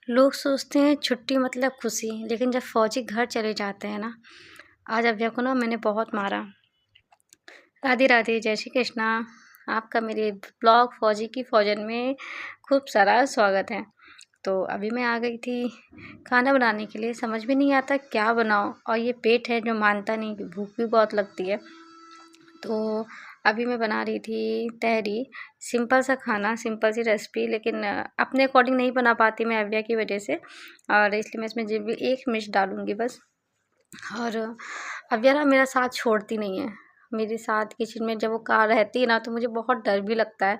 लोग सोचते हैं छुट्टी मतलब खुशी, लेकिन जब फौजी घर चले जाते हैं ना, आज अव्या को ना मैंने बहुत मारा। राधे राधे, जय श्री कृष्णा। आपका मेरे ब्लॉग फौजी की फौजन में खूब सारा स्वागत है। तो अभी मैं आ गई थी खाना बनाने के लिए, समझ भी नहीं आता क्या बनाऊँ, और ये पेट है जो मानता नहीं, भूख भी बहुत लगती है। तो अभी मैं बना रही थी तहरी, सिंपल सा खाना, सिंपल सी रेसिपी, लेकिन अपने अकॉर्डिंग नहीं बना पाती मैं अव्या की वजह से, और इसलिए मैं इसमें जब भी 1 मिर्च डालूँगी बस। और अव्या ना मेरा साथ छोड़ती नहीं है, मेरे साथ किचन में जब वो रहती है ना, तो मुझे बहुत डर भी लगता है।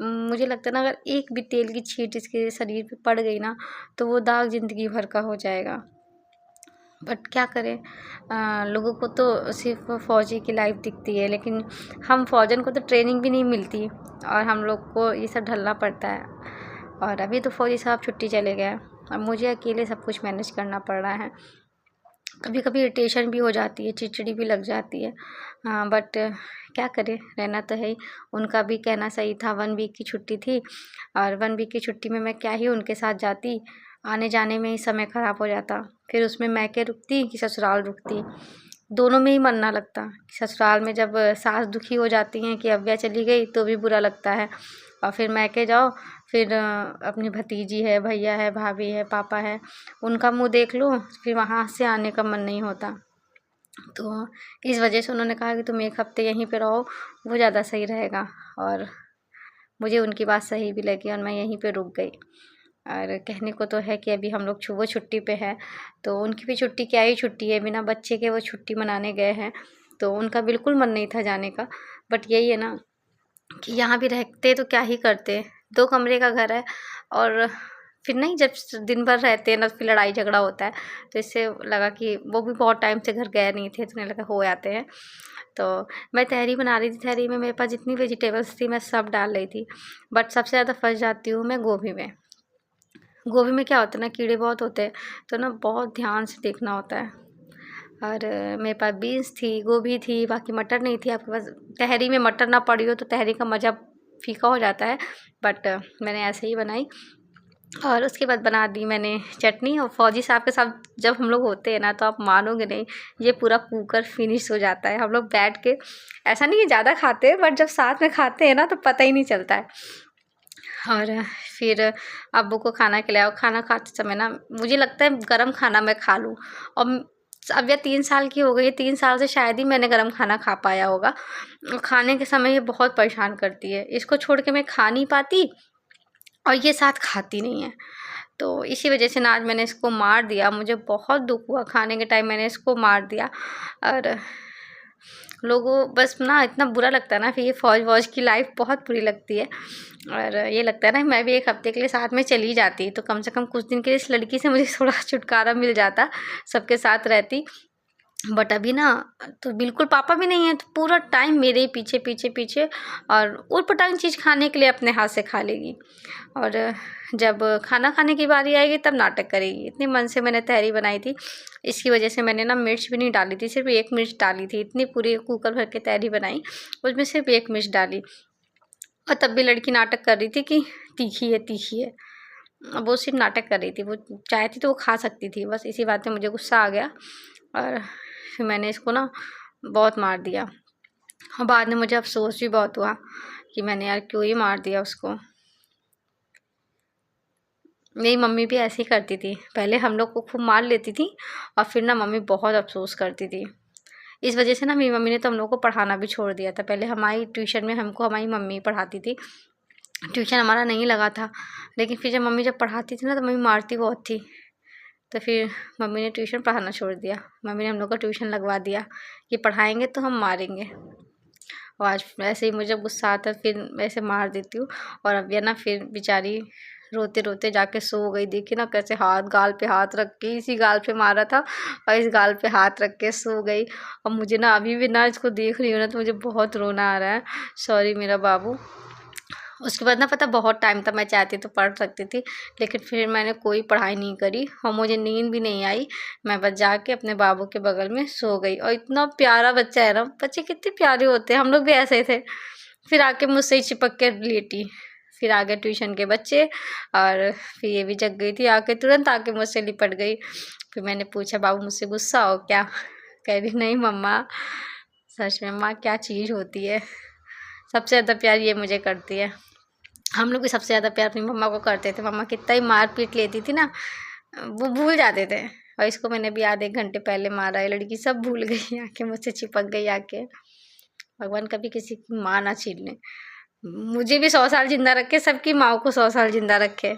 मुझे लगता है ना, अगर एक भी तेल की छींट इसके शरीर पे पड़ गई ना, तो वो दाग ज़िंदगी भर का हो जाएगा। बट क्या करें, लोगों को तो सिर्फ फ़ौजी की लाइफ दिखती है, लेकिन हम फ़ौजन को तो ट्रेनिंग भी नहीं मिलती, और हम लोग को ये सब ढलना पड़ता है। और अभी तो फ़ौजी साहब छुट्टी चले गए, अब मुझे अकेले सब कुछ मैनेज करना पड़ रहा है। कभी कभी इरिटेशन भी हो जाती है, चिड़चिड़ी भी लग जाती है। बट क्या करें, रहना तो है ही। उनका भी कहना सही था, 1 वीक की छुट्टी थी, और 1 वीक की छुट्टी में मैं क्या ही उनके साथ जाती, आने जाने में ही समय ख़राब हो जाता। फिर उसमें मैके रुकती कि ससुराल रुकती, दोनों में ही मन ना लगता। ससुराल में जब सास दुखी हो जाती हैं कि अव्या चली गई, तो भी बुरा लगता है, और फिर मैके जाओ, फिर अपनी भतीजी है, भैया है, भाभी है, पापा है, उनका मुँह देख लो, फिर वहाँ से आने का मन नहीं होता। तो इस वजह से उन्होंने कहा कि तुम 1 हफ़्ते यहीं पे रहो, वो ज़्यादा सही रहेगा। और मुझे उनकी बात सही भी लगी, और मैं यहीं पे रुक गई। और कहने को तो है कि अभी हम लोग वो छुट्टी पे है, तो उनकी भी छुट्टी क्या ही छुट्टी है, बिना बच्चे के वो छुट्टी मनाने गए हैं, तो उनका बिल्कुल मन नहीं था जाने का। बट यही है ना कि यहाँ भी रहते तो क्या ही करते, 2 कमरे का घर है, और फिर नहीं, जब दिन भर रहते हैं ना, फिर लड़ाई झगड़ा होता है। तो इससे लगा कि वो भी बहुत टाइम से घर गए नहीं थे, तो उन्हें लगा हो आते हैं। तो मैं तहरी बना रही थी, तहरी में मेरे पास जितनी वेजिटेबल्स थी मैं सब डाल रही थी, बट सबसे ज़्यादा फंस जाती हूँ मैं गोभी में। गोभी में क्या होता है ना, कीड़े बहुत होते हैं, तो ना बहुत ध्यान से देखना होता है। और मेरे पास बीन्स थी, गोभी थी, बाकी मटर नहीं थी। आपके पास तहरी में मटर ना पड़ी हो तो तहरी का मज़ा फीका हो जाता है, बट मैंने ऐसे ही बनाई। और उसके बाद बना दी मैंने चटनी। और फ़ौजी साहब के साथ जब हम लोग होते हैं ना, तो आप मानोगे नहीं, ये पूरा कुकर फिनिश हो जाता है। हम लोग बैठ के, ऐसा नहीं है ज़्यादा खाते हैं, बट जब साथ में खाते हैं ना, तो पता ही नहीं चलता है। और फिर अब्बू को खाना खिलाया, और खाना खाते समय ना मुझे लगता है गरम खाना मैं खा लूँ। और अब यह 3 साल की हो गई है, 3 साल से शायद ही मैंने गरम खाना खा पाया होगा। खाने के समय ये बहुत परेशान करती है, इसको छोड़ के मैं खा नहीं पाती, और ये साथ खाती नहीं है। तो इसी वजह से ना आज मैंने इसको मार दिया, मुझे बहुत दुःख हुआ, खाने के टाइम मैंने इसको मार दिया। और लोगों बस ना इतना बुरा लगता है ना, फिर ये फ़ौज की लाइफ बहुत बुरी लगती है। और ये लगता है ना, मैं भी 1 हफ़्ते के लिए साथ में चली जाती, तो कम से कम कुछ दिन के लिए इस लड़की से मुझे थोड़ा छुटकारा मिल जाता, सबके साथ रहती। बट अभी ना, तो बिल्कुल पापा भी नहीं है, तो पूरा टाइम मेरे ही पीछे पीछे पीछे, और ऊट-पटांग चीज़ खाने के लिए अपने हाथ से खा लेगी, और जब खाना खाने की बारी आएगी तब नाटक करेगी। इतने मन से मैंने तहरी बनाई थी, इसकी वजह से मैंने ना मिर्च भी नहीं डाली थी, सिर्फ 1 मिर्च डाली थी। इतनी पूरी कुकर भर के तहरी बनाई, उसमें सिर्फ 1 मिर्च डाली, और तब भी लड़की नाटक कर रही थी कि तीखी है, तीखी है। अब वो सिर्फ नाटक कर रही थी, वो चाहती तो वो खा सकती थी, बस इसी बात में मुझे गुस्सा आ गया, और फिर मैंने इसको ना बहुत मार दिया। और बाद में मुझे अफ़सोस भी बहुत हुआ कि मैंने यार क्यों ही मार दिया उसको। मेरी मम्मी भी ऐसे ही करती थी, पहले हम लोग को खूब मार लेती थी, और फिर ना मम्मी बहुत अफ़सोस करती थी। इस वजह से ना मेरी मम्मी ने तो हम लोग को पढ़ाना भी छोड़ दिया था। पहले हमारी ट्यूशन में हमको हमारी मम्मी पढ़ाती थी, ट्यूशन हमारा नहीं लगा था। लेकिन फिर जब पढ़ाती थी ना, तो मम्मी मारती बहुत थी, तो फिर मम्मी ने ट्यूशन पढ़ाना छोड़ दिया। मम्मी ने हम लोग का ट्यूशन लगवा दिया कि पढ़ाएँगे तो हम मारेंगे। और आज वैसे ही मुझे जब गुस्सा आता है, फिर वैसे मार देती हूँ। और अब ये ना फिर बेचारी रोते-रोते जाके सो गई। देखिए ना कैसे हाथ, गाल पे हाथ रख के, इसी गाल पे मारा था, और इस गाल पे हाथ रख के सो गई। और मुझे ना अभी भी ना इसको देख रही हूँ ना, तो मुझे बहुत रोना आ रहा है। सॉरी मेरा बाबू। उसके बाद ना पता, बहुत टाइम तक मैं चाहती तो पढ़ सकती थी, लेकिन फिर मैंने कोई पढ़ाई नहीं करी, और मुझे नींद भी नहीं आई। मैं बस जाके अपने बाबू के बगल में सो गई। और इतना प्यारा बच्चा है ना, बच्चे कितने प्यारे होते हैं, हम लोग भी ऐसे थे। फिर आके मुझसे ही चिपक के लेटी, फिर आ गए ट्यूशन के बच्चे और फिर ये भी जग गई थी, आके तुरंत आके मुझसे लिपट गई। फिर मैंने पूछा बाबू मुझसे गुस्सा हो क्या? कह रही नहीं मम्मा, सच में माँ क्या चीज़ होती है, सबसे ज़्यादा प्यार ये मुझे करती है। हम लोग भी सबसे ज़्यादा प्यार अपनी मम्मा को करते थे। मम्मा कितना ही मार पीट लेती थी ना, वो भूल जाते थे। और इसको मैंने भी आधे घंटे पहले मारा है, लड़की सब भूल गई, आके मुझसे चिपक गई आके। भगवान कभी किसी की माँ ना छीन ले। मुझे भी 100 साल जिंदा रखे, सबकी माँ को 100 साल जिंदा रखे।